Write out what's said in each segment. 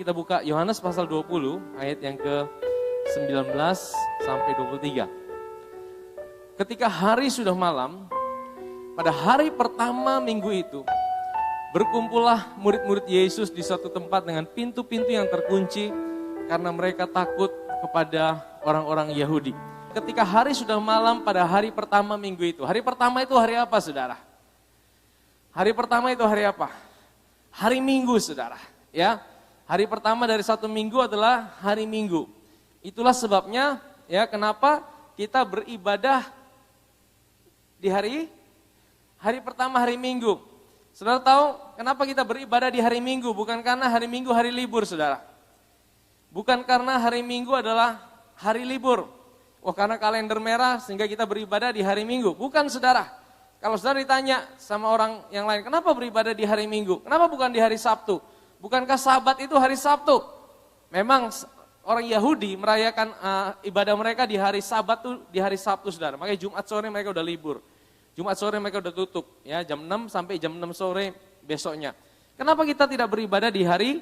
kita buka Yohanes pasal 20 ayat yang ke-19 sampai 23. Ketika hari sudah malam, pada hari pertama minggu itu, berkumpullah murid-murid Yesus di suatu tempat dengan pintu-pintu yang terkunci karena mereka takut kepada orang-orang Yahudi. Ketika hari sudah malam pada hari pertama minggu itu. Hari pertama itu hari apa, saudara? Hari pertama itu hari apa? Hari Minggu, saudara. Ya, hari pertama dari satu minggu adalah hari Minggu. Itulah sebabnya ya kenapa kita beribadah di hari pertama hari Minggu. Saudara tahu kenapa kita beribadah di hari Minggu? Bukan karena hari Minggu hari libur, saudara. Bukan karena hari Minggu adalah hari libur. Oh, karena kalender merah sehingga kita beribadah di hari Minggu. Bukan, saudara. Kalau saudara ditanya sama orang yang lain, kenapa beribadah di hari Minggu? Kenapa bukan di hari Sabtu? Bukankah Sabat itu hari Sabtu? Memang orang Yahudi merayakan ibadah mereka di hari Sabat tuh di hari Sabtu, saudara. Makanya Jumat sore mereka udah libur. Jumat sore mereka udah tutup, ya jam 6 sampai jam 6 sore besoknya. Kenapa kita tidak beribadah di hari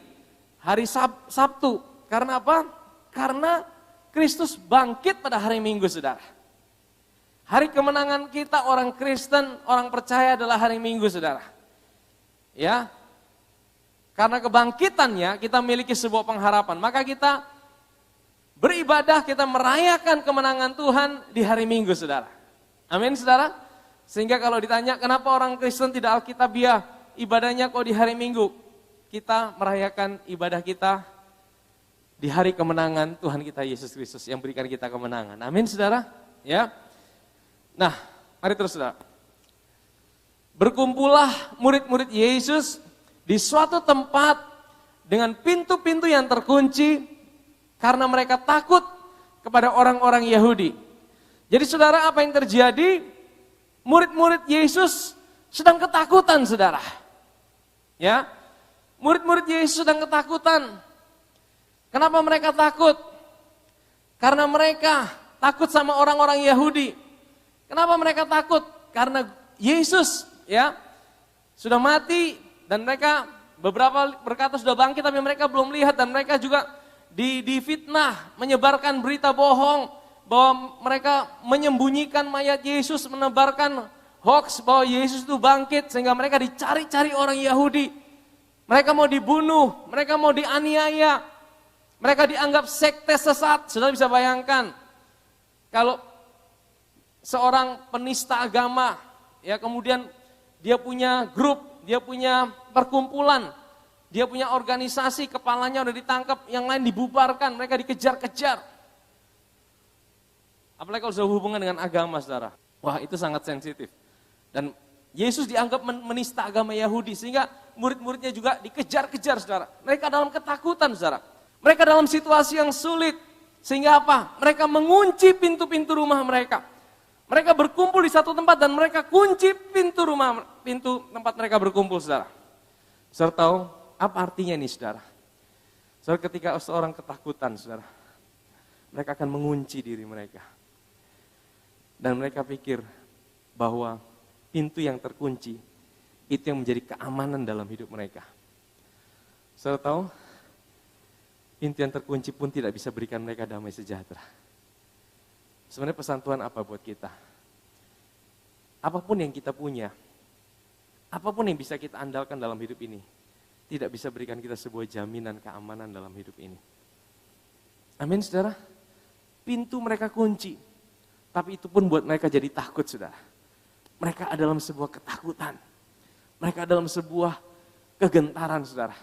Sabtu? Karena apa? Karena Kristus bangkit pada hari Minggu, saudara. Hari kemenangan kita orang Kristen, orang percaya adalah hari Minggu, saudara. Ya, karena kebangkitannya kita miliki sebuah pengharapan. Maka kita beribadah, kita merayakan kemenangan Tuhan di hari Minggu, saudara. Amin, saudara. Sehingga kalau ditanya kenapa orang Kristen tidak Alkitabiah, ibadahnya kok di hari Minggu? Kita merayakan ibadah kita di hari kemenangan Tuhan kita Yesus Kristus yang berikan kita kemenangan. Amin, saudara. Ya. Nah, mari terus, saudara. Berkumpullah murid-murid Yesus di suatu tempat dengan pintu-pintu yang terkunci karena mereka takut kepada orang-orang Yahudi. Jadi saudara, apa yang terjadi? Murid-murid Yesus sedang ketakutan, saudara. Ya, murid-murid Yesus sedang ketakutan. Kenapa mereka takut? Karena mereka takut sama orang-orang Yahudi. Kenapa mereka takut? Karena Yesus ya sudah mati dan mereka beberapa berkata sudah bangkit tapi mereka belum lihat dan mereka juga difitnah, menyebarkan berita bohong bahwa mereka menyembunyikan mayat Yesus, menebarkan hoax bahwa Yesus itu bangkit sehingga mereka dicari-cari orang Yahudi. Mereka mau dibunuh, mereka mau dianiaya, mereka dianggap sekte sesat. Saudara bisa bayangkan kalau seorang penista agama, ya kemudian dia punya grup, dia punya perkumpulan, dia punya organisasi, kepalanya udah ditangkap, yang lain dibubarkan, mereka dikejar-kejar. Apalagi kalau sudah hubungan dengan agama, saudara. Wah, itu sangat sensitif. Dan Yesus dianggap menista agama Yahudi, sehingga murid-muridnya juga dikejar-kejar, saudara. Mereka dalam ketakutan, saudara. Mereka dalam situasi yang sulit, sehingga apa? Mereka mengunci pintu-pintu rumah mereka. Mereka berkumpul di satu tempat dan mereka kunci pintu tempat mereka berkumpul, saudara. Saudara tahu apa artinya ini, saudara? Saudara, ketika seorang ketakutan, saudara, mereka akan mengunci diri mereka. Dan mereka pikir bahwa pintu yang terkunci itu yang menjadi keamanan dalam hidup mereka. Saudara tahu, pintu yang terkunci pun tidak bisa berikan mereka damai sejahtera. Sebenarnya pesan Tuhan apa buat kita? Apapun yang kita punya, apapun yang bisa kita andalkan dalam hidup ini, tidak bisa berikan kita sebuah jaminan keamanan dalam hidup ini. Amin, saudara? Pintu mereka kunci, tapi itu pun buat mereka jadi takut, saudara. Mereka ada dalam sebuah ketakutan. Mereka dalam sebuah kegentaran, saudara.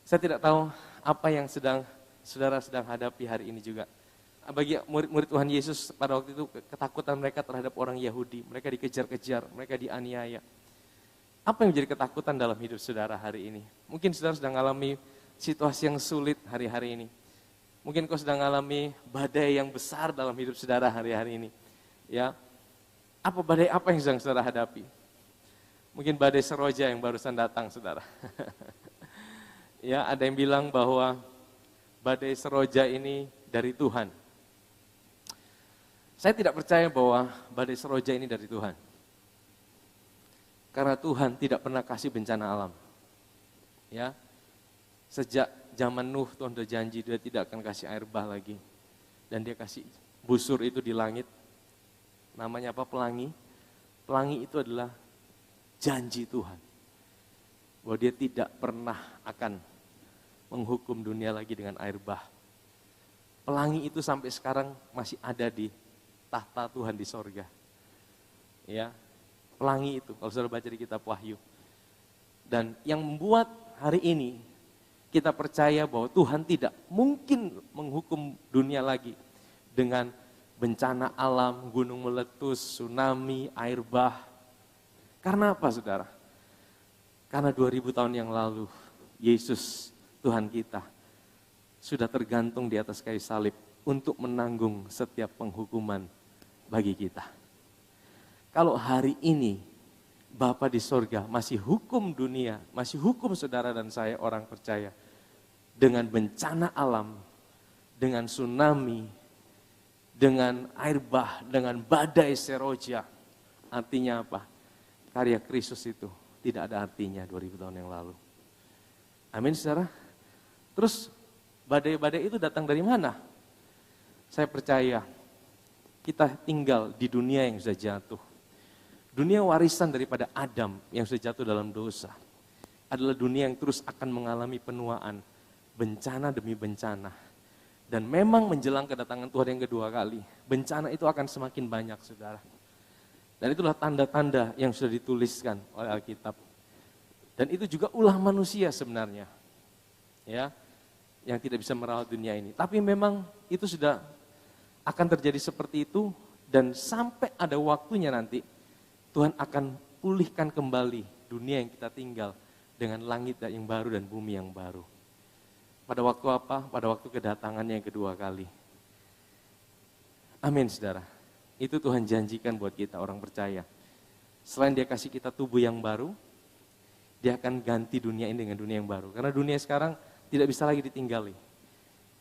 Saya tidak tahu apa yang saudara sedang hadapi hari ini juga. Bagi murid-murid Tuhan Yesus pada waktu itu ketakutan mereka terhadap orang Yahudi. Mereka dikejar-kejar, mereka dianiaya. Apa yang menjadi ketakutan dalam hidup saudara hari ini? Mungkin saudara sedang mengalami situasi yang sulit hari-hari ini. Mungkin kau sedang mengalami badai yang besar dalam hidup saudara hari-hari ini. Ya, badai apa yang sedang saudara hadapi? Mungkin badai Seroja yang barusan datang, saudara. Ya, ada yang bilang bahwa badai Seroja ini dari Tuhan. Saya tidak percaya bahwa badai Seroja ini dari Tuhan. Karena Tuhan tidak pernah kasih bencana alam. Ya. Sejak zaman Nuh Tuhan sudah janji dia tidak akan kasih air bah lagi. Dan dia kasih busur itu di langit. Namanya apa? Pelangi. Pelangi itu adalah janji Tuhan. Bahwa dia tidak pernah akan menghukum dunia lagi dengan air bah. Pelangi itu sampai sekarang masih ada di tahta Tuhan di sorga. Ya, pelangi itu kalau saudara baca di kitab Wahyu. Dan yang membuat hari ini kita percaya bahwa Tuhan tidak mungkin menghukum dunia lagi dengan bencana alam, gunung meletus, tsunami, air bah. Karena apa saudara? Karena 2000 tahun yang lalu Yesus Tuhan kita sudah tergantung di atas kayu salib untuk menanggung setiap penghukuman bagi kita. Kalau hari ini Bapa di sorga masih hukum dunia, masih hukum saudara dan saya orang percaya dengan bencana alam, dengan tsunami, dengan air bah, dengan badai seroja. Artinya apa? Karya Kristus itu tidak ada artinya 2000 tahun yang lalu. Amin saudara. Terus badai-badai itu datang dari mana? Saya percaya kita tinggal di dunia yang sudah jatuh. Dunia warisan daripada Adam yang sudah jatuh dalam dosa. Adalah dunia yang terus akan mengalami penuaan. Bencana demi bencana. Dan memang menjelang kedatangan Tuhan yang kedua kali. Bencana itu akan semakin banyak saudara. Dan itulah tanda-tanda yang sudah dituliskan oleh Alkitab. Dan itu juga ulah manusia sebenarnya. Ya, yang tidak bisa merawat dunia ini. Tapi memang itu sudah akan terjadi seperti itu. Dan sampai ada waktunya nanti Tuhan akan pulihkan kembali dunia yang kita tinggal dengan langit yang baru dan bumi yang baru. Pada waktu apa? Pada waktu kedatangannya yang kedua kali. Amin saudara. Itu Tuhan janjikan buat kita orang percaya. Selain dia kasih kita tubuh yang baru, dia akan ganti dunia ini dengan dunia yang baru. Karena dunia sekarang tidak bisa lagi ditinggali.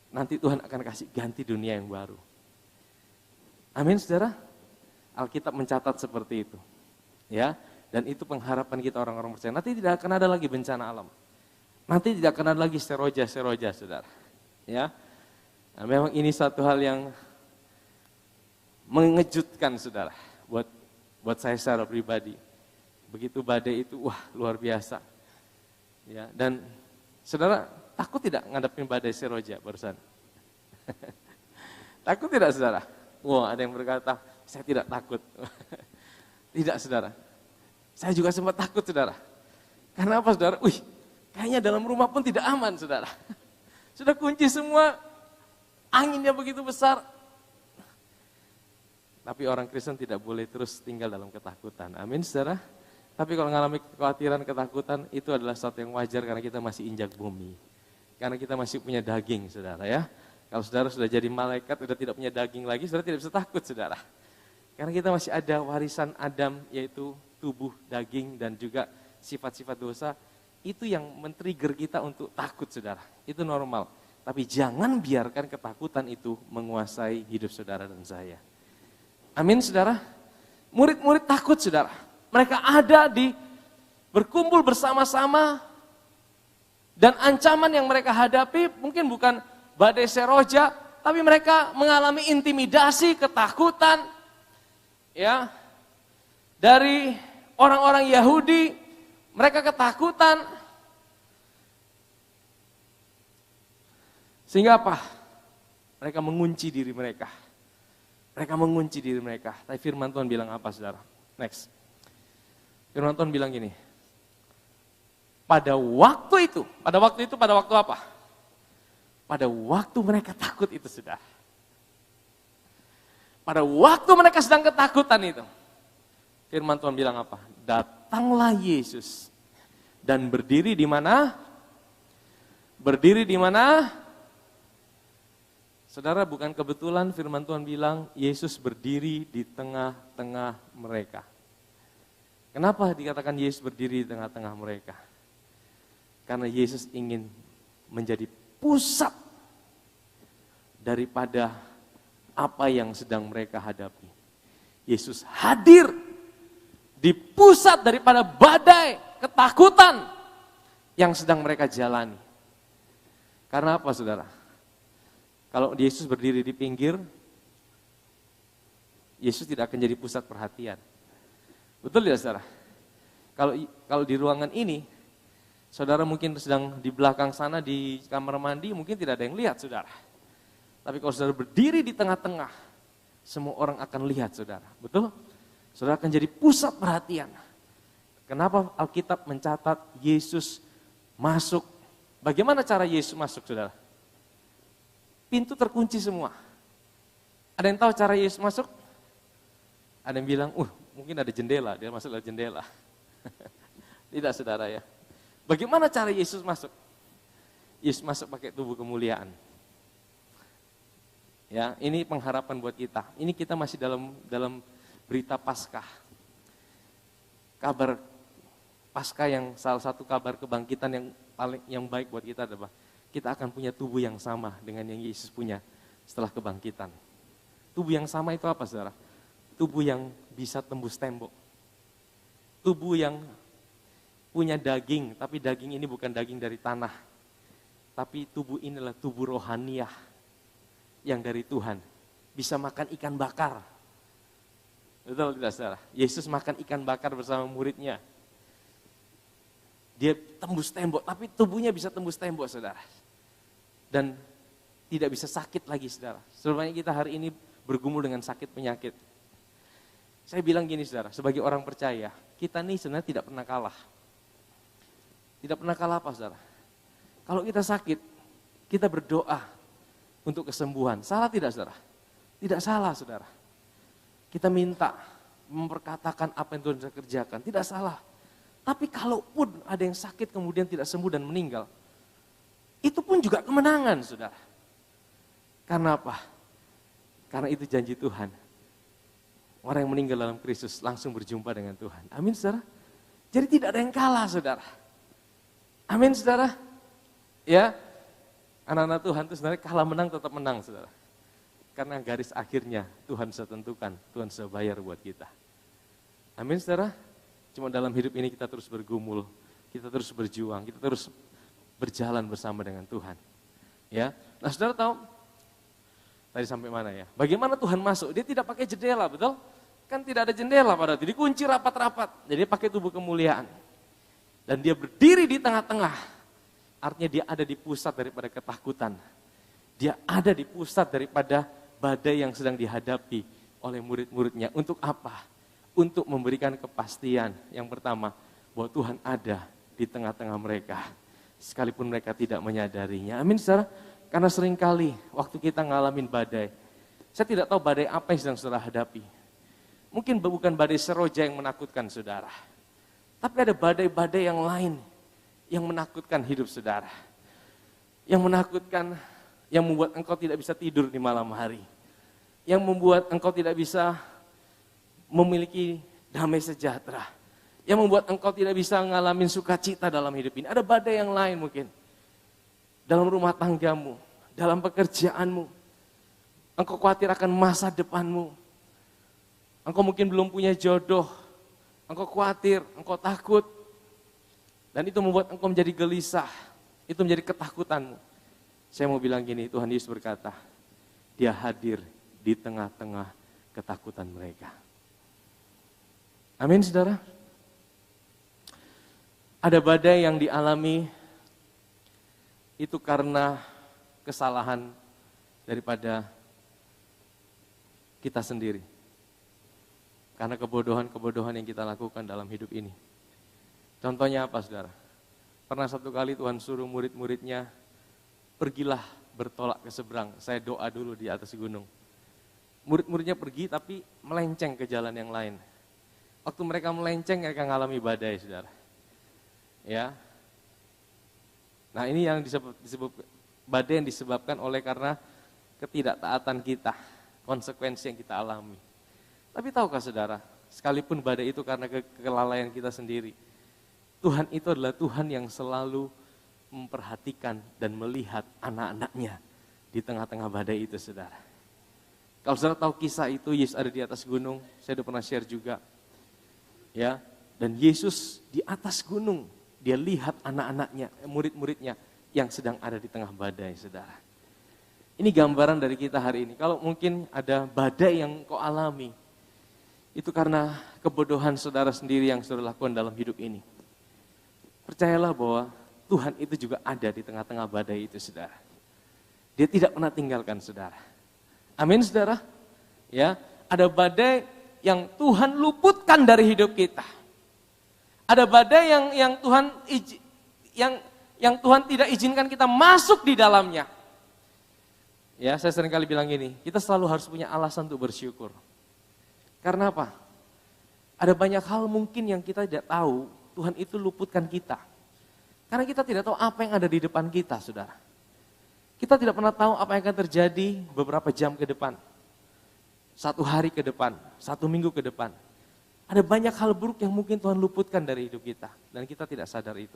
Nanti Tuhan akan kasih ganti dunia yang baru. Amin saudara. Alkitab mencatat seperti itu. Ya, dan itu pengharapan kita orang-orang percaya. Nanti tidak akan ada lagi bencana alam. Nanti tidak akan ada lagi seroja, saudara. Ya, nah, memang ini satu hal yang mengejutkan, saudara. Buat saya secara pribadi. Begitu badai itu, wah luar biasa. Ya, dan saudara takut tidak ngadepin badai seroja barusan? Takut tidak, saudara? Wah, ada yang berkata, saya tidak takut. Tidak saudara, saya juga sempat takut saudara. Karena apa saudara? Kayaknya dalam rumah pun tidak aman saudara. Sudah kunci semua, anginnya begitu besar. Tapi orang Kristen tidak boleh terus tinggal dalam ketakutan. Amin saudara. Tapi kalau mengalami kekhawatiran, ketakutan, itu adalah sesuatu yang wajar karena kita masih injak bumi. Karena kita masih punya daging saudara ya. Kalau saudara sudah jadi malaikat, sudah tidak punya daging lagi, saudara tidak bisa takut saudara. Karena kita masih ada warisan Adam, yaitu tubuh, daging, dan juga sifat-sifat dosa. Itu yang men-trigger kita untuk takut, saudara. Itu normal. Tapi jangan biarkan ketakutan itu menguasai hidup saudara dan saya. Amin, saudara. Murid-murid takut, saudara. Mereka ada berkumpul bersama-sama. Dan ancaman yang mereka hadapi mungkin bukan badai seroja, tapi mereka mengalami intimidasi, ketakutan. Ya, dari orang-orang Yahudi, mereka ketakutan. Sehingga apa? Mereka mengunci diri mereka. Mereka mengunci diri mereka. Tapi firman Tuhan bilang apa saudara? Next. Firman Tuhan bilang gini. Pada waktu itu pada waktu apa? Pada waktu mereka takut itu saudara. Pada waktu mereka sedang ketakutan itu, firman Tuhan bilang apa? Datanglah Yesus dan berdiri di mana? Berdiri di mana? Saudara, bukan kebetulan firman Tuhan bilang Yesus berdiri di tengah-tengah mereka. Kenapa dikatakan Yesus berdiri di tengah-tengah mereka? Karena Yesus ingin menjadi pusat daripada apa yang sedang mereka hadapi. Yesus hadir di pusat daripada badai ketakutan yang sedang mereka jalani. Karena apa saudara? Kalau Yesus berdiri di pinggir, Yesus tidak akan jadi pusat perhatian. Betul ya saudara? Kalau di ruangan ini, saudara mungkin sedang di belakang sana di kamar mandi, mungkin tidak ada yang lihat saudara. Tapi kalau saudara berdiri di tengah-tengah, semua orang akan lihat saudara. Betul? Saudara akan jadi pusat perhatian. Kenapa Alkitab mencatat Yesus masuk? Bagaimana cara Yesus masuk saudara? Pintu terkunci semua. Ada yang tahu cara Yesus masuk? Ada yang bilang, mungkin ada jendela, dia masuk lewat jendela. Tidak saudara ya. Bagaimana cara Yesus masuk? Yesus masuk pakai tubuh kemuliaan. Ya, ini pengharapan buat kita. Ini kita masih dalam berita Paskah. Kabar Paskah yang salah satu kabar kebangkitan yang baik buat kita adalah kita akan punya tubuh yang sama dengan yang Yesus punya setelah kebangkitan. Tubuh yang sama itu apa saudara? Tubuh yang bisa tembus tembok. Tubuh yang punya daging, tapi daging ini bukan daging dari tanah. Tapi tubuh ini adalah tubuh rohaniah yang dari Tuhan. Bisa makan ikan bakar. Betul tidak saudara? Yesus makan ikan bakar bersama muridnya. Dia tembus tembok, tapi tubuhnya bisa tembus tembok saudara. Dan tidak bisa sakit lagi saudara. Sebenarnya kita hari ini bergumul dengan sakit penyakit. Saya bilang gini saudara, sebagai orang percaya, kita nih sebenarnya tidak pernah kalah. Tidak pernah kalah apa saudara? Kalau kita sakit, kita berdoa untuk kesembuhan. Salah tidak saudara? Tidak salah saudara. Kita minta memperkatakan apa yang Tuhan bisa kerjakan, tidak salah. Tapi kalaupun ada yang sakit kemudian tidak sembuh dan meninggal, itu pun juga kemenangan saudara. Karena apa? Karena itu janji Tuhan. Orang yang meninggal dalam Kristus langsung berjumpa dengan Tuhan. Amin saudara. Jadi tidak ada yang kalah saudara. Amin saudara. Ya, anak-anak Tuhan itu sebenarnya kalah menang tetap menang saudara. Karena garis akhirnya Tuhan bisa tentukan, Tuhan bisa bayar buat kita. Amin saudara. Cuma dalam hidup ini kita terus bergumul, kita terus berjuang, kita terus berjalan bersama dengan Tuhan. Ya, nah saudara tahu tadi sampai mana ya? Bagaimana Tuhan masuk? Dia tidak pakai jendela, betul? Kan tidak ada jendela pada itu, dikunci rapat-rapat. Jadi pakai tubuh kemuliaan. Dan dia berdiri di tengah-tengah. Artinya dia ada di pusat daripada ketakutan. Dia ada di pusat daripada badai yang sedang dihadapi oleh murid-muridnya. Untuk apa? Untuk memberikan kepastian yang pertama, bahwa Tuhan ada di tengah-tengah mereka. Sekalipun mereka tidak menyadarinya. Amin saudara? Karena seringkali waktu kita ngalamin badai, saya tidak tahu badai apa yang sedang saudara hadapi. Mungkin bukan badai seroja yang menakutkan saudara. Tapi ada badai-badai yang lain yang menakutkan hidup saudara. Yang menakutkan, yang membuat engkau tidak bisa tidur di malam hari. Yang membuat engkau tidak bisa memiliki damai sejahtera. Yang membuat engkau tidak bisa ngalamin sukacita dalam hidup ini. Ada badai yang lain mungkin. Dalam rumah tanggamu, dalam pekerjaanmu. Engkau khawatir akan masa depanmu. Engkau mungkin belum punya jodoh. Engkau khawatir, engkau takut. Dan itu membuat engkau menjadi gelisah. Itu menjadi ketakutanmu. Saya mau bilang gini, Tuhan Yesus berkata, Dia hadir di tengah-tengah ketakutan mereka. Amin saudara. Ada badai yang dialami itu karena kesalahan daripada kita sendiri. Karena kebodohan-kebodohan yang kita lakukan dalam hidup ini. Contohnya apa saudara? Pernah satu kali Tuhan suruh murid-muridnya, pergilah bertolak ke seberang. Saya doa dulu di atas gunung. Murid-muridnya pergi tapi melenceng ke jalan yang lain. Waktu mereka melenceng, mereka mengalami badai, saudara. Ya. Nah ini yang disebut badai yang disebabkan oleh karena ketidaktaatan kita, konsekuensi yang kita alami. Tapi tahukah saudara, sekalipun badai itu karena kelalaian kita sendiri, Tuhan itu adalah Tuhan yang selalu memperhatikan dan melihat anak-anaknya di tengah-tengah badai itu, saudara. Kalau saudara tahu kisah itu, Yesus ada di atas gunung, saya sudah pernah share juga. Ya, dan Yesus di atas gunung, dia lihat anak-anaknya, murid-muridnya yang sedang ada di tengah badai, saudara. Ini gambaran dari kita hari ini. Kalau mungkin ada badai yang kau alami, itu karena kebodohan saudara sendiri yang saudara lakukan dalam hidup ini. Percayalah bahwa Tuhan itu juga ada di tengah-tengah badai itu, saudara. Dia tidak pernah tinggalkan saudara. Amin, saudara. Ya, ada badai yang Tuhan luputkan dari hidup kita. Ada badai yang Tuhan tidak izinkan kita masuk di dalamnya. Ya, saya sering kali bilang gini, kita selalu harus punya alasan untuk bersyukur. Karena apa? Ada banyak hal mungkin yang kita tidak tahu, Tuhan itu luputkan kita. Karena kita tidak tahu apa yang ada di depan kita, saudara. Kita tidak pernah tahu apa yang akan terjadi beberapa jam ke depan. 1 hari ke depan, 1 minggu ke depan. Ada banyak hal buruk yang mungkin Tuhan luputkan dari hidup kita. Dan kita tidak sadar itu.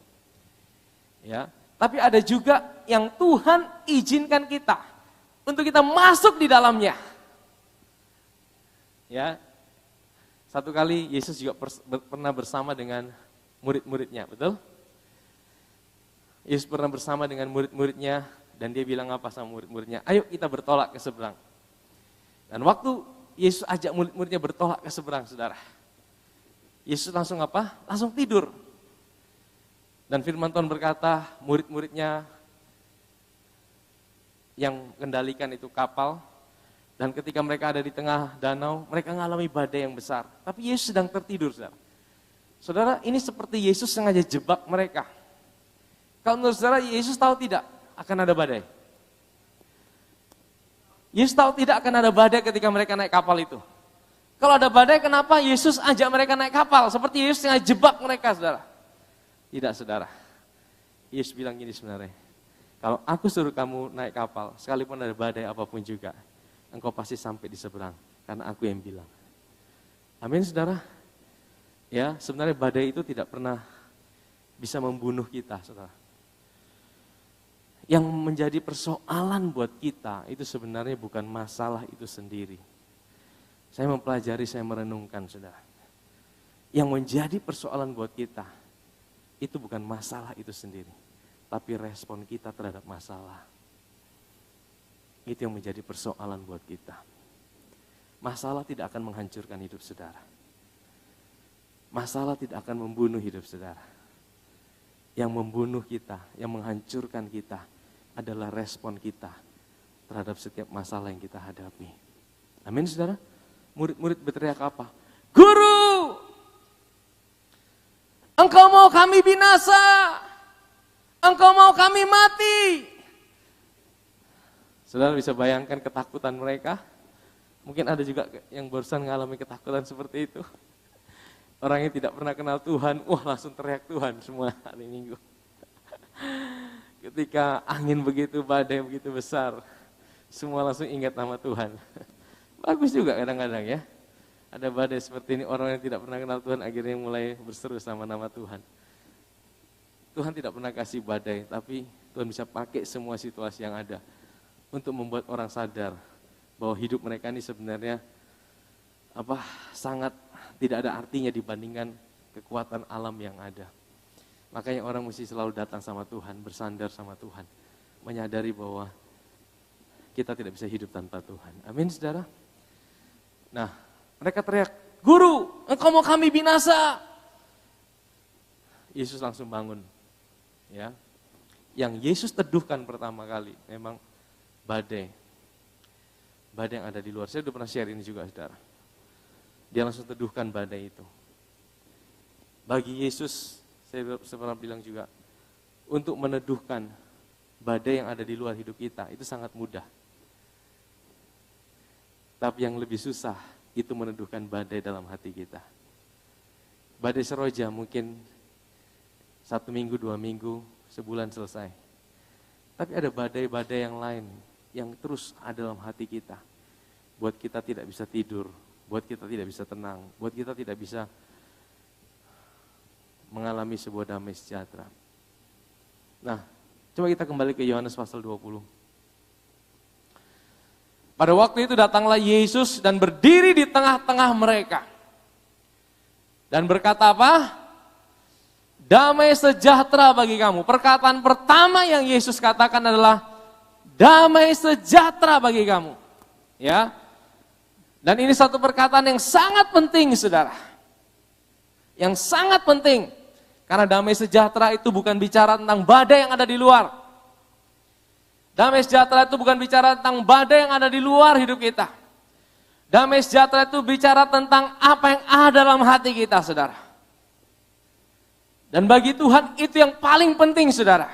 Ya, tapi ada juga yang Tuhan izinkan kita untuk kita masuk di dalamnya. Ya, satu kali Yesus juga pernah bersama dengan murid-muridnya, betul? Yesus pernah bersama dengan murid-muridnya dan dia bilang apa sama murid-muridnya? Ayo kita bertolak ke seberang. Dan waktu Yesus ajak murid-muridnya bertolak ke seberang, saudara, Yesus langsung apa? Langsung tidur. Dan firman Tuhan berkata, murid-muridnya yang kendalikan itu kapal, dan ketika mereka ada di tengah danau, mereka mengalami badai yang besar. Tapi Yesus sedang tertidur, saudara. Saudara, ini seperti Yesus sengaja jebak mereka. Kalau menurut saudara, Yesus tahu tidak akan ada badai? Yesus tahu tidak akan ada badai ketika mereka naik kapal itu. Kalau ada badai, kenapa Yesus ajak mereka naik kapal? Seperti Yesus sengaja jebak mereka, saudara. Tidak, saudara. Yesus bilang gini sebenarnya, kalau aku suruh kamu naik kapal, sekalipun ada badai apapun juga, engkau pasti sampai di seberang, karena aku yang bilang. Amin, saudara. Ya, sebenarnya badai itu tidak pernah bisa membunuh kita, saudara. Yang menjadi persoalan buat kita, itu sebenarnya bukan masalah itu sendiri. Saya mempelajari, saya merenungkan, saudara. Yang menjadi persoalan buat kita, itu bukan masalah itu sendiri, tapi respon kita terhadap masalah. Itu yang menjadi persoalan buat kita. Masalah tidak akan menghancurkan hidup saudara. Masalah tidak akan membunuh hidup saudara. Yang membunuh kita, yang menghancurkan kita adalah respon kita terhadap setiap masalah yang kita hadapi. Amin, saudara? Murid-murid berteriak apa? Guru! Engkau mau kami binasa? Engkau mau kami mati? Saudara bisa bayangkan ketakutan mereka? Mungkin ada juga yang barusan mengalami ketakutan seperti itu. Orang yang tidak pernah kenal Tuhan, wah langsung teriak Tuhan semua hari Minggu. Ketika angin begitu, badai begitu besar, semua langsung ingat nama Tuhan. Bagus juga kadang-kadang ya. Ada badai seperti ini, orang yang tidak pernah kenal Tuhan akhirnya mulai berseru sama nama Tuhan. Tuhan tidak pernah kasih badai, tapi Tuhan bisa pakai semua situasi yang ada untuk membuat orang sadar bahwa hidup mereka ini sebenarnya sangat tidak ada artinya dibandingkan kekuatan alam yang ada. Makanya orang mesti selalu datang sama Tuhan, bersandar sama Tuhan, menyadari bahwa kita tidak bisa hidup tanpa Tuhan. Amin, saudara? Nah, mereka teriak, Guru, engkau mau kami binasa? Yesus langsung bangun. Ya, yang Yesus teduhkan pertama kali memang badai. Badai yang ada di luar. Saya sudah pernah share ini juga, saudara. Dia langsung teduhkan badai itu. Bagi Yesus, saya pernah bilang juga, untuk meneduhkan badai yang ada di luar hidup kita, itu sangat mudah. Tapi yang lebih susah, itu meneduhkan badai dalam hati kita. Badai seroja mungkin 1 minggu, 2 minggu, sebulan selesai. Tapi ada badai-badai yang lain yang terus ada dalam hati kita. Buat kita tidak bisa tidur, buat kita tidak bisa tenang, buat kita tidak bisa mengalami sebuah damai sejahtera. Nah, coba kita kembali ke Yohanes pasal 20. Pada waktu itu datanglah Yesus dan berdiri di tengah-tengah mereka. Dan berkata apa? damai sejahtera bagi kamu. Perkataan pertama yang Yesus katakan adalah damai sejahtera bagi kamu. Ya. Dan ini satu perkataan yang sangat penting, saudara. Yang sangat penting. Karena damai sejahtera itu bukan bicara tentang badai yang ada di luar. Damai sejahtera itu bukan bicara tentang badai yang ada di luar hidup kita. Damai sejahtera itu bicara tentang apa yang ada dalam hati kita, saudara. Dan bagi Tuhan itu yang paling penting, saudara.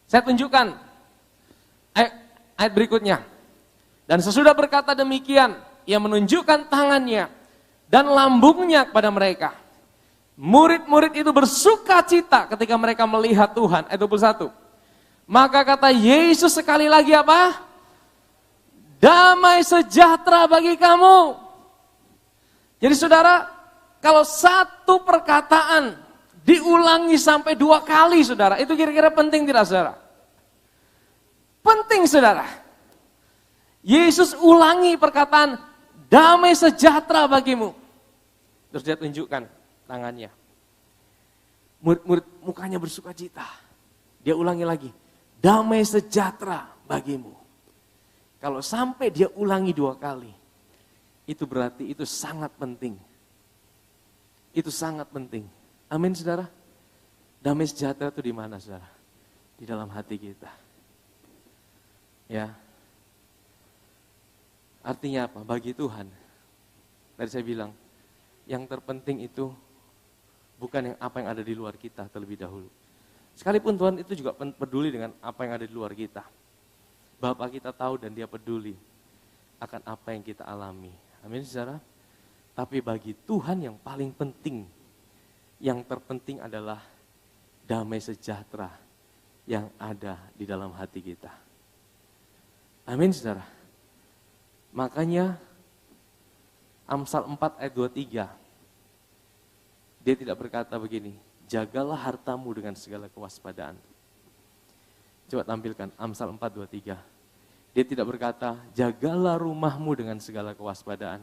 Saya tunjukkan ayat berikutnya. Dan sesudah berkata demikian, ia menunjukkan tangannya dan lambungnya kepada mereka. Murid-murid itu bersuka cita ketika mereka melihat Tuhan. Ayat 21. Maka kata Yesus sekali lagi apa? Damai sejahtera bagi kamu. Jadi saudara, kalau satu perkataan diulangi sampai 2 kali, saudara, itu kira-kira penting tidak, saudara? Penting, saudara. Yesus ulangi perkataan damai sejahtera bagimu. Terus dia tunjukkan tangannya. Murid-murid mukanya bersuka cita. Dia ulangi lagi, damai sejahtera bagimu. Kalau sampai dia ulangi 2 kali, itu berarti itu sangat penting. Itu sangat penting. Amin, saudara. Damai sejahtera itu di mana, saudara? Di dalam hati kita. Ya. Artinya apa? Bagi Tuhan, tadi saya bilang, yang terpenting itu bukan apa yang ada di luar kita terlebih dahulu. Sekalipun Tuhan itu juga peduli dengan apa yang ada di luar kita. Bapa kita tahu dan dia peduli akan apa yang kita alami. Amin, saudara. Tapi bagi Tuhan yang paling penting, yang terpenting adalah damai sejahtera yang ada di dalam hati kita. Amin, saudara. Makanya Amsal 4 ayat 23, dia tidak berkata begini, jagalah hartamu dengan segala kewaspadaan. Coba tampilkan Amsal 4:23. Dia tidak berkata, jagalah rumahmu dengan segala kewaspadaan.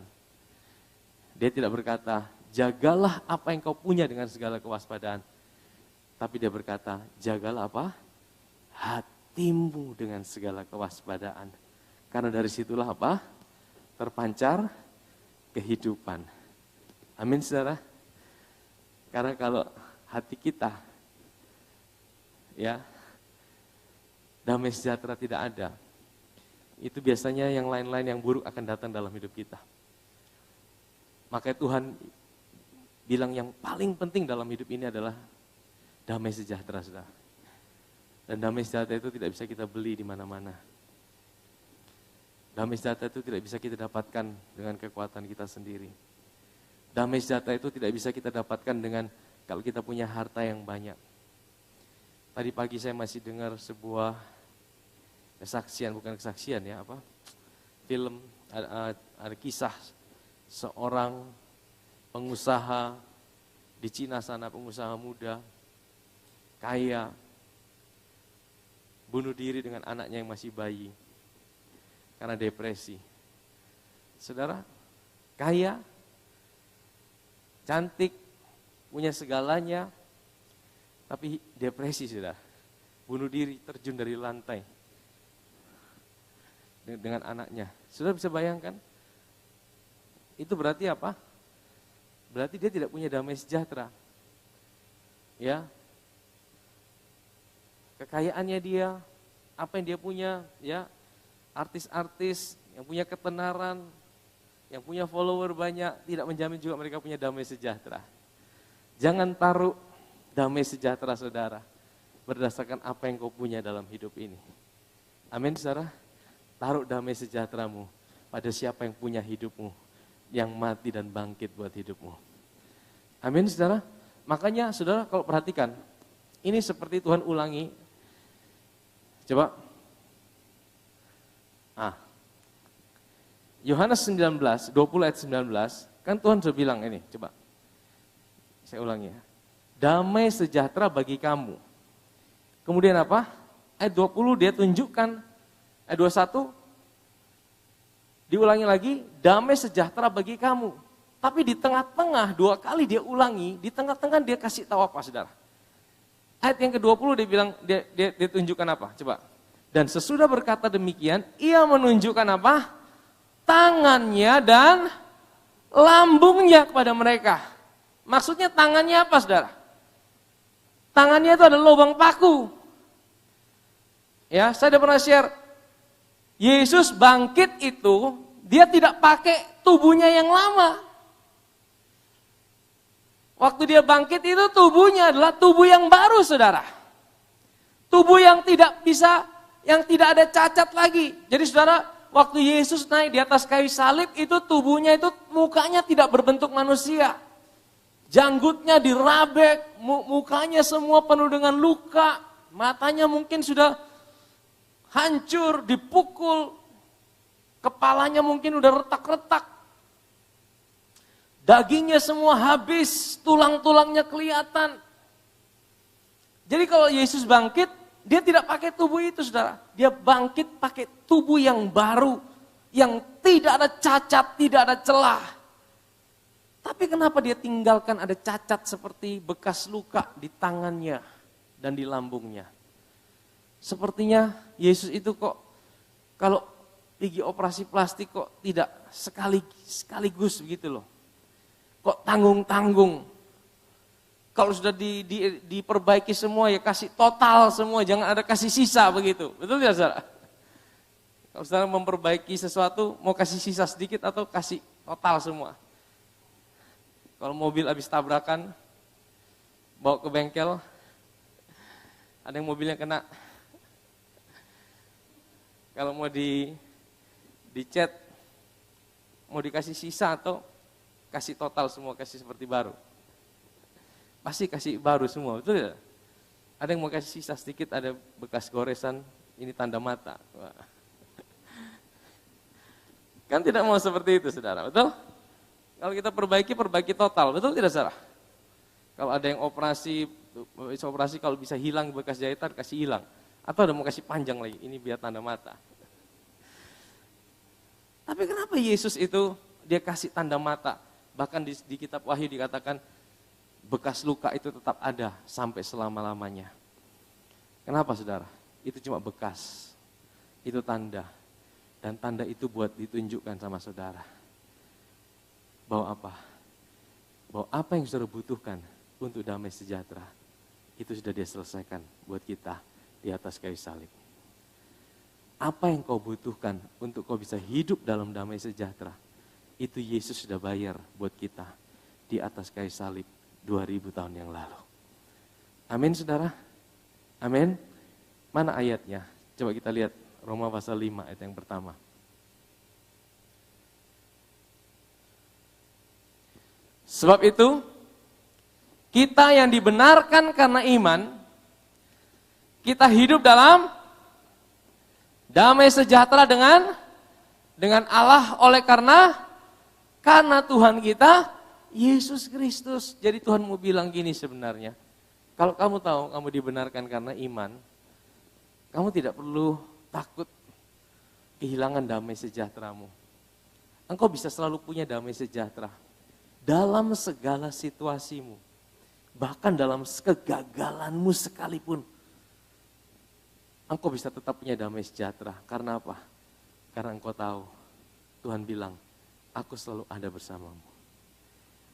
Dia tidak berkata, jagalah apa yang kau punya dengan segala kewaspadaan. Tapi dia berkata, jagalah apa? Hatimu dengan segala kewaspadaan. Karena dari situlah apa? Terpancar kehidupan. Amin, saudara. Karena kalau hati kita, ya, damai sejahtera tidak ada, itu biasanya yang lain-lain yang buruk akan datang dalam hidup kita. Makanya Tuhan bilang yang paling penting dalam hidup ini adalah damai sejahtera, saudara. Dan damai sejahtera itu tidak bisa kita beli di mana-mana. Damai sejahtera itu tidak bisa kita dapatkan dengan kekuatan kita sendiri. Damai sejahtera itu tidak bisa kita dapatkan dengan kalau kita punya harta yang banyak. Tadi pagi saya masih dengar sebuah kesaksian, bukan kesaksian ya, film, ada kisah seorang pengusaha di Cina sana, pengusaha muda, kaya, bunuh diri dengan anaknya yang masih bayi. Karena depresi. Saudara, kaya, cantik, punya segalanya, tapi depresi, saudara. Bunuh diri, terjun dari lantai dengan anaknya. Saudara bisa bayangkan? Itu berarti apa? Berarti dia tidak punya damai sejahtera. Ya. Kekayaannya dia, apa yang dia punya, ya. Artis-artis yang punya ketenaran, yang punya follower banyak, tidak menjamin juga mereka punya damai sejahtera. Jangan taruh damai sejahtera, saudara, berdasarkan apa yang kau punya dalam hidup ini. Amin, saudara. Taruh damai sejahteramu pada siapa yang punya hidupmu, yang mati dan bangkit buat hidupmu. Amin, saudara. Makanya, saudara, kalau perhatikan, ini seperti Tuhan ulangi. Coba. Yohanes 19, 20 ayat 19, kan Tuhan sudah bilang ini, coba. Saya ulangi ya. Damai sejahtera bagi kamu. Kemudian apa? Ayat 20 dia tunjukkan, ayat 21, diulangi lagi, damai sejahtera bagi kamu. Tapi di tengah-tengah 2 kali dia ulangi, di tengah-tengah dia kasih tahu apa saudara? Ayat yang ke-20 dia bilang, dia tunjukkan apa? Coba. Dan sesudah berkata demikian, ia menunjukkan apa? Tangannya dan lambungnya kepada mereka. Maksudnya tangannya apa saudara? Tangannya itu ada lubang paku. Ya, saya udah pernah share. Yesus bangkit itu, dia tidak pakai tubuhnya yang lama. Waktu dia bangkit itu tubuhnya adalah tubuh yang baru saudara. Tubuh yang tidak bisa, yang tidak ada cacat lagi. Jadi saudara, waktu Yesus naik di atas kayu salib itu tubuhnya itu mukanya tidak berbentuk manusia. Janggutnya dirabek, mukanya semua penuh dengan luka. Matanya mungkin sudah hancur, dipukul. Kepalanya mungkin udah retak-retak. Dagingnya semua habis, tulang-tulangnya kelihatan. Jadi kalau Yesus bangkit, dia tidak pakai tubuh itu saudara. Dia bangkit pakai tubuh yang baru, yang tidak ada cacat, tidak ada celah. Tapi kenapa dia tinggalkan ada cacat seperti bekas luka di tangannya dan di lambungnya? Sepertinya Yesus itu kok kalau pergi operasi plastik kok tidak sekaligus begitu loh. Kok tanggung-tanggung. Kalau sudah diperbaiki semua ya kasih total semua, jangan ada kasih sisa begitu. Betul tidak saudara? Kalau saudara memperbaiki sesuatu mau kasih sisa sedikit atau kasih total semua. Kalau mobil habis tabrakan, bawa ke bengkel, ada yang mobilnya kena. Kalau mau dicat, mau dikasih sisa atau kasih total semua, kasih seperti baru. Pasti kasih baru semua, betul ya? Ada yang mau kasih sisa sedikit, ada bekas goresan, ini tanda mata. Wah. Kan tidak mau seperti itu saudara, betul? Kalau kita perbaiki total, betul tidak salah? Kalau ada yang operasi kalau bisa hilang bekas jahitan, kasih hilang. Atau ada mau kasih panjang lagi, ini biar tanda mata. Tapi kenapa Yesus itu dia kasih tanda mata? Bahkan di kitab Wahyu dikatakan bekas luka itu tetap ada sampai selama-lamanya. Kenapa saudara? Itu cuma bekas, itu tanda. Dan tanda itu buat ditunjukkan sama saudara. Bahwa apa? Bahwa apa yang saudara butuhkan untuk damai sejahtera, itu sudah dia selesaikan buat kita di atas kayu salib. Apa yang kau butuhkan untuk kau bisa hidup dalam damai sejahtera, itu Yesus sudah bayar buat kita di atas kayu salib 2000 tahun yang lalu. Amin saudara? Amin? Mana ayatnya? Coba kita lihat Roma pasal 5 ayat yang pertama. Sebab itu, kita yang dibenarkan karena iman, kita hidup dalam damai sejahtera dengan Allah oleh karena Tuhan kita, Yesus Kristus. Jadi Tuhan mau bilang gini sebenarnya, kalau kamu tahu kamu dibenarkan karena iman, kamu tidak perlu takut kehilangan damai sejahteramu. Engkau bisa selalu punya damai sejahtera dalam segala situasimu. Bahkan dalam kegagalanmu sekalipun, engkau bisa tetap punya damai sejahtera. Karena apa? Karena engkau tahu, Tuhan bilang, aku selalu ada bersamamu.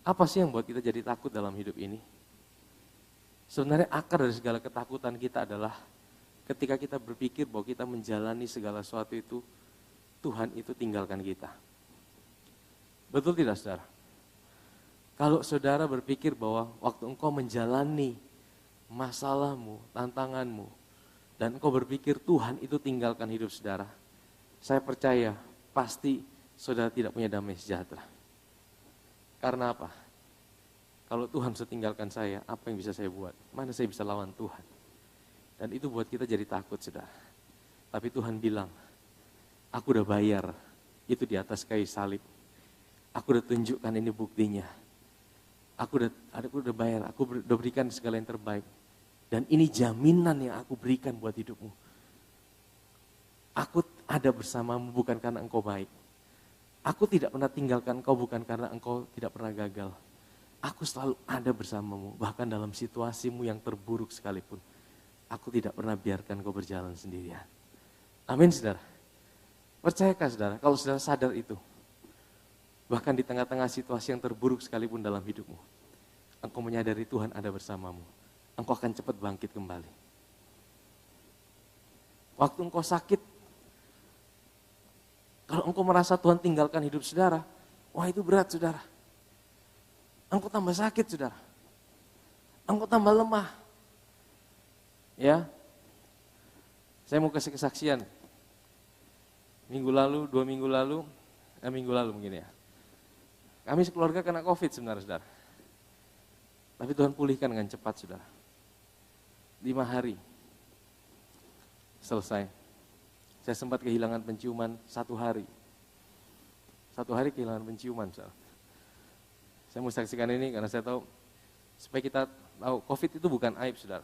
Apa sih yang buat kita jadi takut dalam hidup ini? Sebenarnya akar dari segala ketakutan kita adalah ketika kita berpikir bahwa kita menjalani segala sesuatu itu, Tuhan itu tinggalkan kita. Betul tidak saudara? Kalau saudara berpikir bahwa waktu engkau menjalani masalahmu, tantanganmu, dan engkau berpikir Tuhan itu tinggalkan hidup saudara, saya percaya pasti saudara tidak punya damai sejahtera. Karena apa? Kalau Tuhan setinggalkan saya, apa yang bisa saya buat? Mana saya bisa lawan Tuhan? Dan itu buat kita jadi takut saudara. Tapi Tuhan bilang, aku udah bayar itu di atas kayu salib. Aku udah tunjukkan ini buktinya. Aku udah bayar, aku udah berikan segala yang terbaik. Dan ini jaminan yang aku berikan buat hidupmu. Aku ada bersamamu bukan karena engkau baik, Aku tidak pernah tinggalkan engkau bukan karena engkau tidak pernah gagal. Aku selalu ada bersamamu, bahkan dalam situasimu yang terburuk sekalipun. Aku tidak pernah biarkan engkau berjalan sendirian. Amin saudara. Percayakah saudara, kalau saudara sadar itu, bahkan di tengah-tengah situasi yang terburuk sekalipun dalam hidupmu, engkau menyadari Tuhan ada bersamamu, engkau akan cepat bangkit kembali. Waktu engkau sakit, kalau engkau merasa Tuhan tinggalkan hidup saudara, wah itu berat saudara. Engkau tambah sakit saudara. Engkau tambah lemah. Ya, saya mau kasih kesaksian. Minggu lalu mungkin ya. Kami sekeluarga kena COVID sebenarnya saudara. Tapi Tuhan pulihkan dengan cepat saudara. 5 hari selesai. Saya sempat kehilangan penciuman 1 hari. 1 hari kehilangan penciuman saudara. Saya mau saksikan ini karena saya tahu, supaya kita tahu COVID itu bukan aib saudara.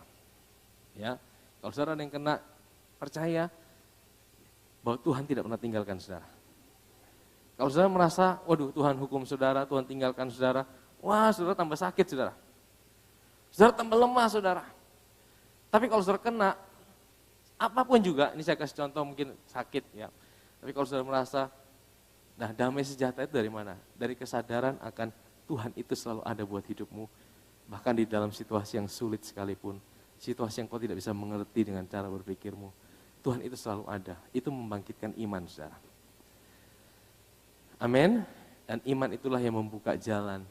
Ya, kalau saudara ada yang kena, percaya bahwa Tuhan tidak pernah tinggalkan saudara. Kalau saudara merasa, waduh Tuhan hukum saudara, Tuhan tinggalkan saudara, wah saudara tambah sakit saudara. Saudara tambah lemah saudara. Tapi kalau saudara kena, apapun juga, ini saya kasih contoh mungkin sakit ya. Tapi kalau saudara merasa, nah damai sejahtera itu dari mana? Dari kesadaran akan Tuhan itu selalu ada buat hidupmu. Bahkan di dalam situasi yang sulit sekalipun, situasi yang kau tidak bisa mengerti dengan cara berpikirmu, Tuhan itu selalu ada. Itu membangkitkan iman saudara. Amin. Dan iman itulah yang membuka jalan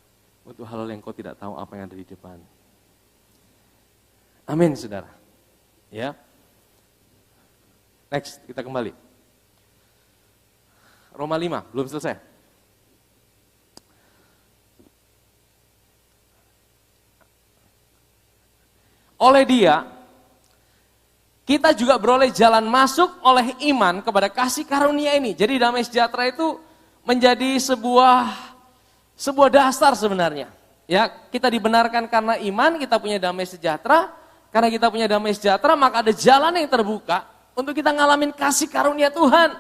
untuk hal-hal yang kau tidak tahu apa yang ada di depan. Amin saudara. Ya. Next, kita kembali. Roma 5, belum selesai. Oleh Dia, kita juga beroleh jalan masuk oleh iman kepada kasih karunia ini. Jadi damai sejahtera itu menjadi sebuah dasar sebenarnya. Ya, kita dibenarkan karena iman, kita punya damai sejahtera. Karena kita punya damai sejahtera, maka ada jalan yang terbuka untuk kita ngalamin kasih karunia Tuhan.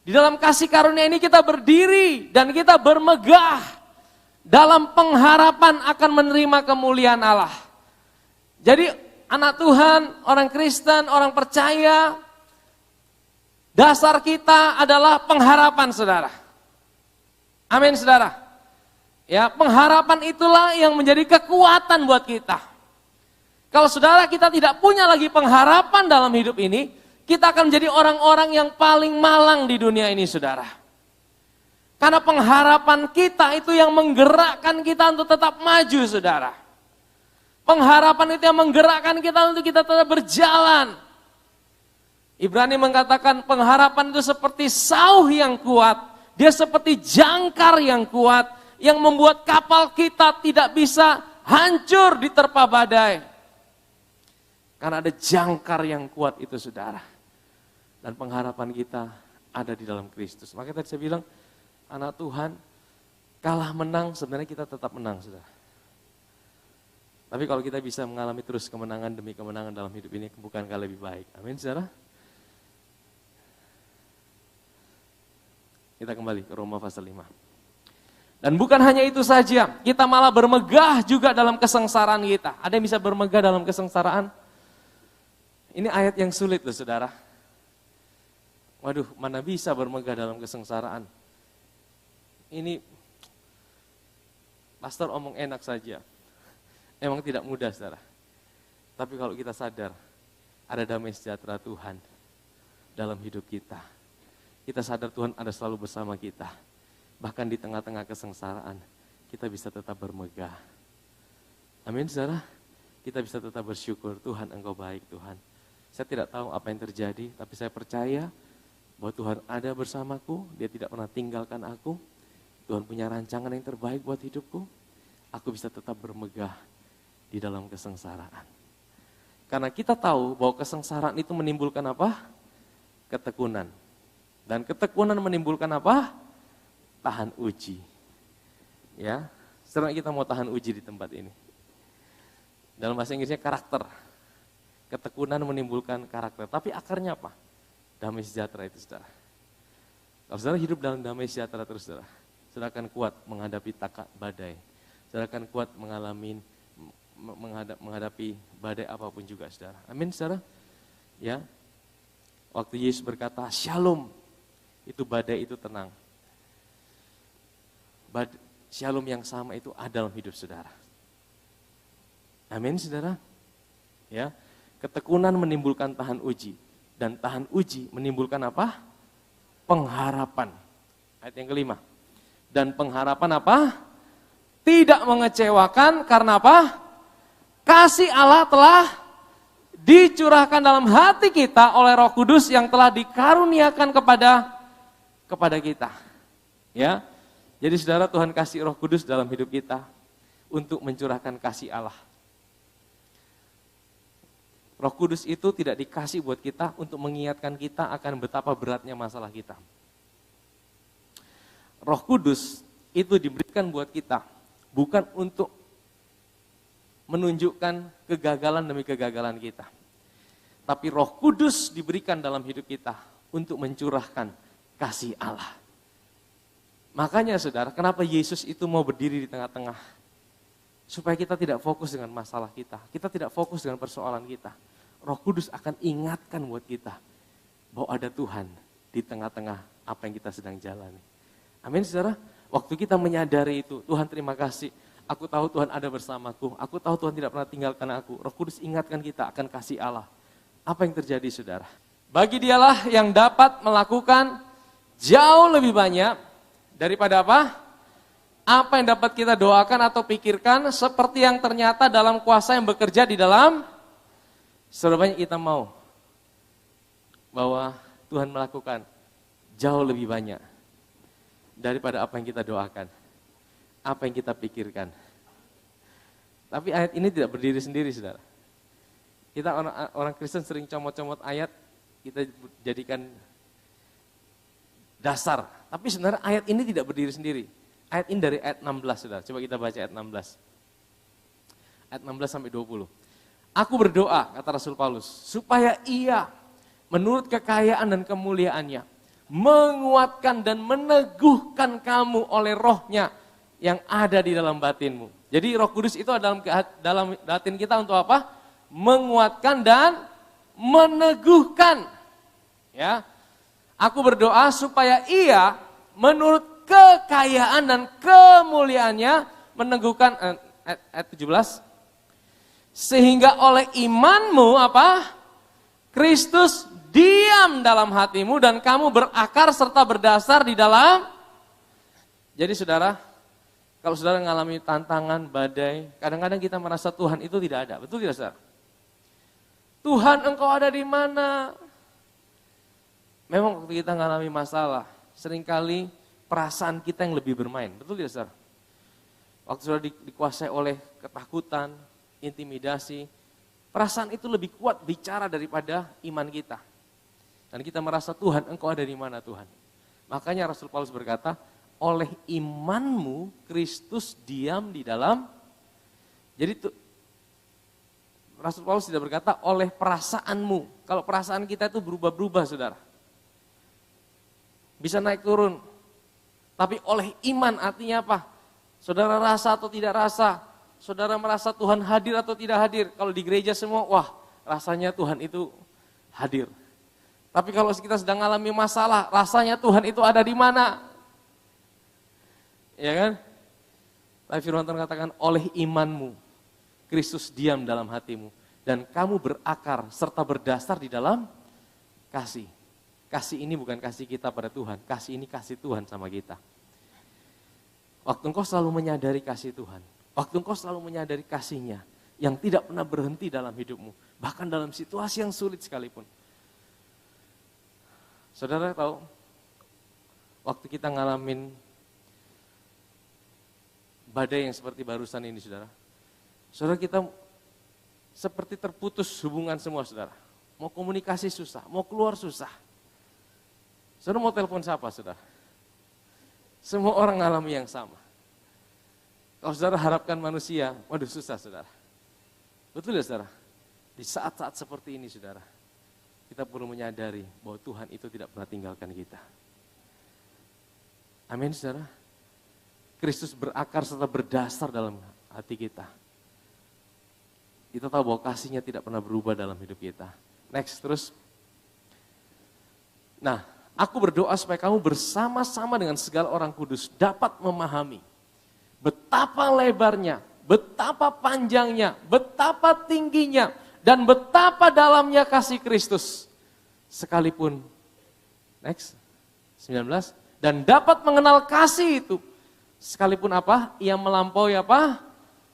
Di dalam kasih karunia ini kita berdiri dan kita bermegah dalam pengharapan akan menerima kemuliaan Allah. Jadi anak Tuhan, orang Kristen, orang percaya, dasar kita adalah pengharapan saudara. Amin saudara. Ya, pengharapan itulah yang menjadi kekuatan buat kita. Kalau saudara kita tidak punya lagi pengharapan dalam hidup ini, kita akan menjadi orang-orang yang paling malang di dunia ini saudara. Karena pengharapan kita itu yang menggerakkan kita untuk tetap maju saudara. Pengharapan itu yang menggerakkan kita untuk kita tetap berjalan. Ibrani mengatakan pengharapan itu seperti sauh yang kuat. Dia seperti jangkar yang kuat yang membuat kapal kita tidak bisa hancur diterpa badai. Karena ada jangkar yang kuat itu saudara. Dan pengharapan kita ada di dalam Kristus. Makanya tadi saya bilang, anak Tuhan kalah menang sebenarnya kita tetap menang saudara. Tapi kalau kita bisa mengalami terus kemenangan demi kemenangan dalam hidup ini, bukankah lebih baik? Amin saudara. Kita kembali ke Roma pasal 5. Dan bukan hanya itu saja, kita malah bermegah juga dalam kesengsaraan kita. Ada yang bisa bermegah dalam kesengsaraan? Ini ayat yang sulit loh saudara. Waduh, mana bisa bermegah dalam kesengsaraan? Ini pastor omong enak saja. Emang tidak mudah saudara. Tapi kalau kita sadar, ada damai sejahtera Tuhan dalam hidup kita. Kita sadar Tuhan ada selalu bersama kita. Bahkan di tengah-tengah kesengsaraan, kita bisa tetap bermegah. Amin saudara. Kita bisa tetap bersyukur, Tuhan Engkau baik Tuhan. Saya tidak tahu apa yang terjadi, tapi saya percaya bahwa Tuhan ada bersamaku, Dia tidak pernah tinggalkan aku. Tuhan punya rancangan yang terbaik buat hidupku. Aku bisa tetap bermegah di dalam kesengsaraan. Karena kita tahu bahwa kesengsaraan itu menimbulkan apa? Ketekunan. Dan ketekunan menimbulkan apa? Tahan uji. Ya, sekarang kita mau tahan uji di tempat ini. Dalam bahasa Inggrisnya karakter. Ketekunan menimbulkan karakter. Tapi akarnya apa? Damai sejahtera itu saudara. Kalau saudara hidup dalam damai sejahtera terus, saudara akan kuat menghadapi badai. Saudara akan kuat menghadapi badai apapun juga, saudara. Amin, saudara. Ya, waktu Yesus berkata, Shalom, itu badai itu tenang. Shalom yang sama itu ada dalam hidup saudara. Amin, saudara. Ya, ketekunan menimbulkan tahan uji, dan tahan uji menimbulkan apa? Pengharapan. Ayat yang kelima. Dan pengharapan apa? Tidak mengecewakan, karena apa? Kasih Allah telah dicurahkan dalam hati kita oleh Roh Kudus yang telah dikaruniakan kepada kita. Ya. Jadi saudara, Tuhan kasih Roh Kudus dalam hidup kita untuk mencurahkan kasih Allah. Roh Kudus itu tidak dikasih buat kita untuk mengingatkan kita akan betapa beratnya masalah kita. Roh Kudus itu diberikan buat kita, bukan untuk menunjukkan kegagalan demi kegagalan kita. Tapi Roh Kudus diberikan dalam hidup kita untuk mencurahkan kasih Allah. Makanya saudara, kenapa Yesus itu mau berdiri di tengah-tengah? Supaya kita tidak fokus dengan masalah kita. Kita tidak fokus dengan persoalan kita. Roh Kudus akan ingatkan buat kita bahwa ada Tuhan di tengah-tengah apa yang kita sedang jalani. Amin, saudara. Waktu kita menyadari itu, Tuhan terima kasih. Aku tahu Tuhan ada bersamaku. Aku tahu Tuhan tidak pernah tinggalkan aku. Roh Kudus ingatkan kita akan kasih Allah. Apa yang terjadi, saudara? Bagi Dialah yang dapat melakukan jauh lebih banyak daripada apa? Apa yang dapat kita doakan atau pikirkan, seperti yang ternyata dalam kuasa yang bekerja di dalam. Sebanyak kita mau bahwa Tuhan melakukan jauh lebih banyak daripada apa yang kita doakan, apa yang kita pikirkan. Tapi ayat ini tidak berdiri sendiri, saudara. Kita orang Kristen sering comot-comot ayat, kita jadikan dasar. Tapi sebenarnya ayat ini tidak berdiri sendiri. Ayat ini dari ayat 16, saudara. Coba kita baca ayat 16. Ayat 16 sampai 20. Aku berdoa, kata Rasul Paulus, supaya ia menurut kekayaan dan kemuliaannya menguatkan dan meneguhkan kamu oleh rohnya yang ada di dalam batinmu. Jadi Roh Kudus itu dalam batin kita untuk apa? Menguatkan dan meneguhkan. Ya, aku berdoa supaya ia menurut kekayaan dan kemuliaannya meneguhkan, ayat 17, sehingga oleh imanmu apa? Kristus diam dalam hatimu dan kamu berakar serta berdasar di dalam. Jadi saudara, kalau saudara mengalami tantangan, badai, kadang-kadang kita merasa Tuhan itu tidak ada. Betul tidak, saudara? Tuhan, engkau ada di mana? Memang waktu kita mengalami masalah, seringkali perasaan kita yang lebih bermain. Betul tidak, saudara? Waktu saudara dikuasai oleh ketakutan, intimidasi, perasaan itu lebih kuat bicara daripada iman kita. Dan kita merasa, Tuhan, engkau ada di mana, Tuhan? Makanya Rasul Paulus berkata, oleh imanmu Kristus diam di dalam. Jadi Rasul Paulus tidak berkata oleh perasaanmu. Kalau perasaan kita itu berubah-berubah, saudara. Bisa naik turun. Tapi oleh iman artinya apa? Saudara rasa atau tidak rasa? Saudara merasa Tuhan hadir atau tidak hadir? Kalau di gereja semua, wah rasanya Tuhan itu hadir. Tapi kalau kita sedang mengalami masalah, rasanya Tuhan itu ada di mana? Ya kan? Tapi firman Tuhan katakan, oleh imanmu, Kristus diam dalam hatimu. Dan kamu berakar serta berdasar di dalam kasih. Kasih ini bukan kasih kita pada Tuhan, kasih ini kasih Tuhan sama kita. Waktu engkau selalu menyadari kasih Tuhan, waktu engkau selalu menyadari kasih-Nya yang tidak pernah berhenti dalam hidupmu, bahkan dalam situasi yang sulit sekalipun. Saudara tahu, waktu kita ngalamin badai yang seperti barusan ini, saudara. Saudara, kita seperti terputus hubungan semua, saudara. Mau komunikasi susah, mau keluar susah. Saudara mau telepon siapa, saudara? Semua orang ngalami yang sama. Kalau saudara harapkan manusia, waduh susah, saudara. Betul ya, saudara? Di saat-saat seperti ini, saudara, kita perlu menyadari bahwa Tuhan itu tidak pernah tinggalkan kita. Amin saudara. Kristus berakar serta berdasar dalam hati kita. Kita tahu bahwa kasihnya tidak pernah berubah dalam hidup kita. Next, terus. Nah, aku berdoa supaya kamu bersama-sama dengan segala orang kudus dapat memahami betapa lebarnya, betapa panjangnya, betapa tingginya, dan betapa dalamnya kasih Kristus. Sekalipun, next, 19, dan dapat mengenal kasih itu. Sekalipun apa? Ia melampaui apa?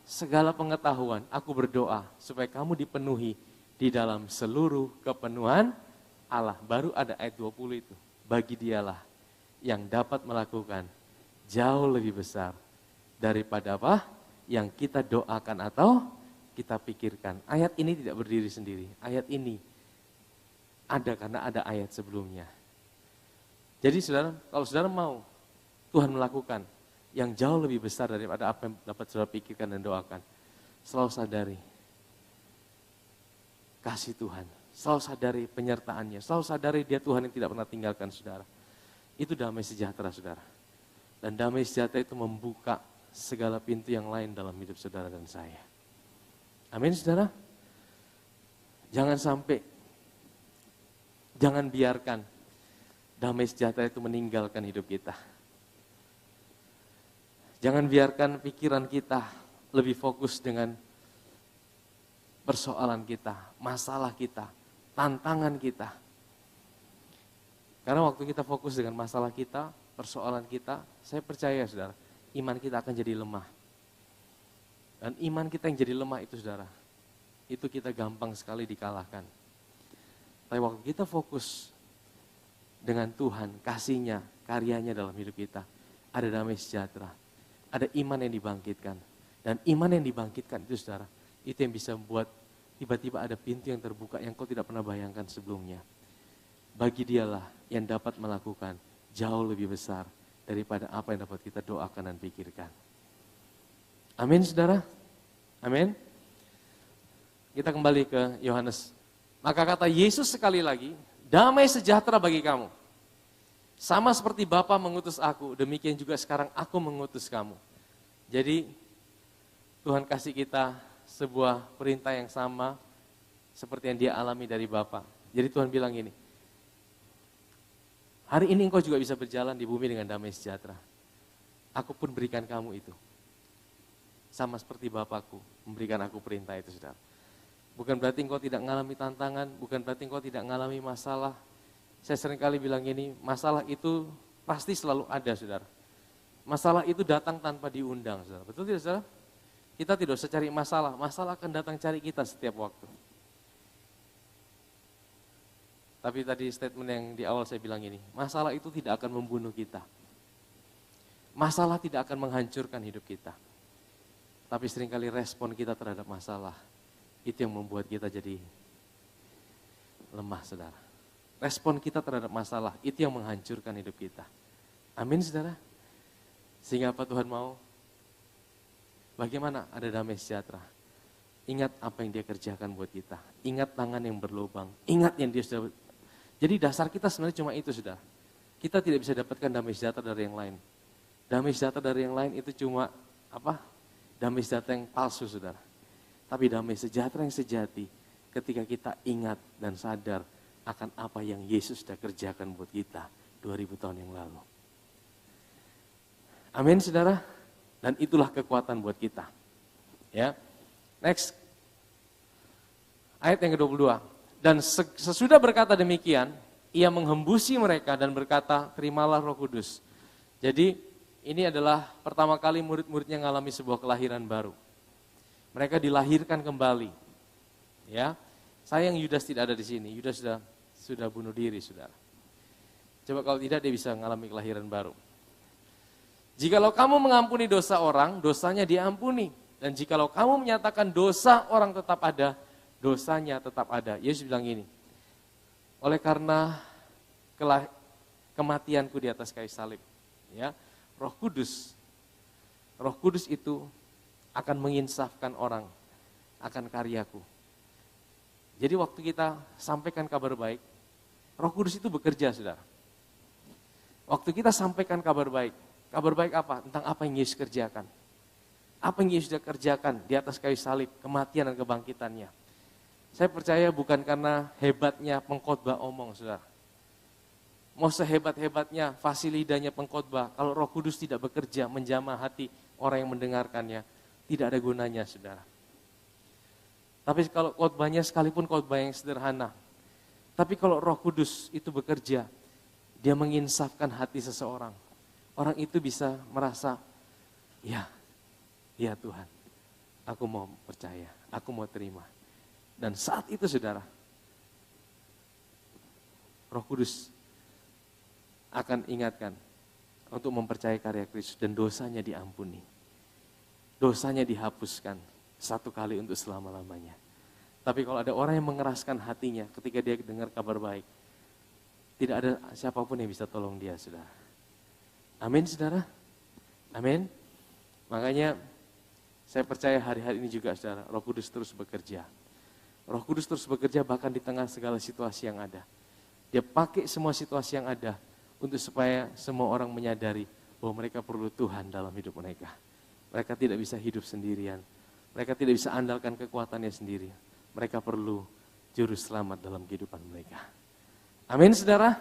Segala pengetahuan. Aku berdoa supaya kamu dipenuhi di dalam seluruh kepenuhan Allah. Baru ada ayat 20 itu. Bagi dialah yang dapat melakukan jauh lebih besar daripada apa? Yang kita doakan atau kita pikirkan. Ayat ini tidak berdiri sendiri. Ayat ini ada karena ada ayat sebelumnya. Jadi saudara, kalau saudara mau Tuhan melakukan yang jauh lebih besar daripada apa yang dapat saudara pikirkan dan doakan, selalu sadari kasih Tuhan, selalu sadari penyertaannya, selalu sadari dia Tuhan yang tidak pernah tinggalkan saudara. Itu damai sejahtera saudara. Dan damai sejahtera itu membuka segala pintu yang lain dalam hidup saudara dan saya. Amin saudara. Jangan biarkan damai sejahtera itu meninggalkan hidup kita. Jangan biarkan pikiran kita lebih fokus dengan persoalan kita, masalah kita, tantangan kita. Karena waktu kita fokus dengan masalah kita, persoalan kita, saya percaya saudara, iman kita akan jadi lemah. Dan iman kita yang jadi lemah itu saudara, itu kita gampang sekali dikalahkan. Tapi waktu kita fokus dengan Tuhan, kasih-Nya, karyanya dalam hidup kita, ada damai sejahtera, ada iman yang dibangkitkan. Dan iman yang dibangkitkan itu saudara, itu yang bisa membuat tiba-tiba ada pintu yang terbuka yang kau tidak pernah bayangkan sebelumnya. Bagi dialah yang dapat melakukan jauh lebih besar daripada apa yang dapat kita doakan dan pikirkan. Amin saudara? Amin? Kita kembali ke Yohanes. Maka kata Yesus sekali lagi, damai sejahtera bagi kamu. Sama seperti Bapa mengutus aku, demikian juga sekarang aku mengutus kamu. Jadi Tuhan kasih kita sebuah perintah yang sama seperti yang dia alami dari Bapa. Jadi Tuhan bilang gini, hari ini engkau juga bisa berjalan di bumi dengan damai sejahtera. Aku pun berikan kamu itu. Sama seperti Bapakku memberikan aku perintah itu saudara. Bukan berarti engkau tidak mengalami tantangan, bukan berarti engkau tidak mengalami masalah. Saya seringkali bilang gini, masalah itu pasti selalu ada saudara. Masalah itu datang tanpa diundang saudara. Betul tidak saudara? Kita tidak usah cari masalah, masalah akan datang cari kita setiap waktu. Tapi tadi statement yang di awal saya bilang ini, masalah itu tidak akan membunuh kita. Masalah tidak akan menghancurkan hidup kita. Tapi seringkali respon kita terhadap masalah, itu yang membuat kita jadi lemah saudara. Respon kita terhadap masalah, itu yang menghancurkan hidup kita. Amin saudara. Sehingga apa Tuhan mau? Bagaimana ada damai sejahtera? Ingat apa yang dia kerjakan buat kita. Ingat tangan yang berlubang. Ingat yang dia sudah. Jadi dasar kita sebenarnya cuma itu saudara. Kita tidak bisa dapatkan damai sejahtera dari yang lain. Damai sejahtera dari yang lain itu cuma apa? Damai sejahtera yang palsu saudara. Tapi damai sejahtera yang sejati ketika kita ingat dan sadar akan apa yang Yesus sudah kerjakan buat kita 2000 tahun yang lalu. Amin saudara. Dan itulah kekuatan buat kita. Ya. Next. Ayat yang ke-22. Dan sesudah berkata demikian, ia menghembusi mereka dan berkata, terimalah Roh Kudus. Jadi ini adalah pertama kali murid-muridnya mengalami sebuah kelahiran baru. Mereka dilahirkan kembali. Ya. Sayang Yudas tidak ada di sini. Yudas sudah bunuh diri, saudara. Coba kalau tidak dia bisa mengalami kelahiran baru. Jikalau kamu mengampuni dosa orang, dosanya diampuni. Dan jikalau kamu menyatakan dosa orang tetap ada, dosanya tetap ada. Yesus bilang gini, oleh karena kematianku di atas kayu salib, ya, Roh Kudus itu akan menginsafkan orang akan karyaku. Jadi waktu kita sampaikan kabar baik, Roh Kudus itu bekerja, saudara. Waktu kita sampaikan kabar baik, Kabar baik apa? Tentang apa yang Yesus kerjakan. Apa yang Yesus sudah kerjakan di atas kayu salib, kematian dan kebangkitannya. Saya percaya bukan karena hebatnya pengkhotbah omong, saudara. Mau sehebat-hebatnya fasilidanya pengkhotbah, kalau Roh Kudus tidak bekerja menjamah hati orang yang mendengarkannya, tidak ada gunanya, saudara. Tapi kalau khotbahnya sekalipun khotbah yang sederhana, tapi kalau Roh Kudus itu bekerja, dia menginsafkan hati seseorang. Orang itu bisa merasa, ya Tuhan, aku mau percaya, aku mau terima. Dan saat itu saudara, Roh Kudus akan ingatkan untuk mempercayai karya Kristus dan dosanya diampuni. Dosanya dihapuskan satu kali untuk selama-lamanya. Tapi kalau ada orang yang mengeraskan hatinya ketika dia dengar kabar baik, tidak ada siapapun yang bisa tolong dia, saudara. Amin, saudara. Amin. Makanya saya percaya hari-hari ini juga, saudara, Roh Kudus terus bekerja. Roh Kudus terus bekerja bahkan di tengah segala situasi yang ada. Dia pakai semua situasi yang ada untuk supaya semua orang menyadari bahwa mereka perlu Tuhan dalam hidup mereka. Mereka tidak bisa hidup sendirian. Mereka tidak bisa andalkan kekuatannya sendiri. Mereka perlu juru selamat dalam kehidupan mereka. Amin, saudara.